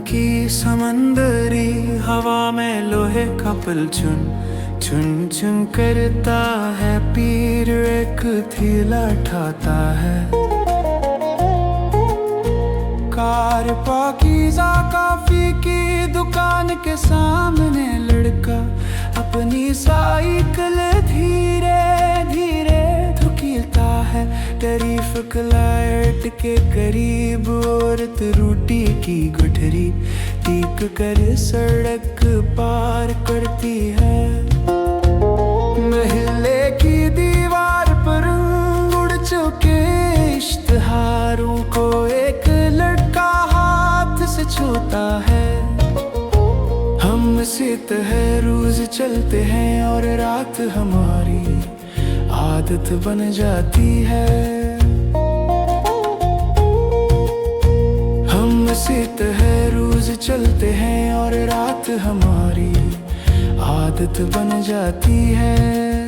की समंदरी हवा में लोहे का पलचुन चुन चुन करता है पीर एक थैला उठाता है। कार पाकीज़ा कॉफी की दुकान के सामने लड़का अपनी साइकिल धीरे धीरे धुकीता है। टरीफ क्लाइट के करीब औरत रोटी की गुठरी तीक कर सड़क पार करती है। महल्ले की दीवार पर उड़ चुके इश्तिहारों को एक लड़का हाथ से छूता है। हम सित है रोज चलते हैं और रात हमारी आदत बन जाती है। हम सित है रोज चलते हैं और रात हमारी आदत बन जाती है।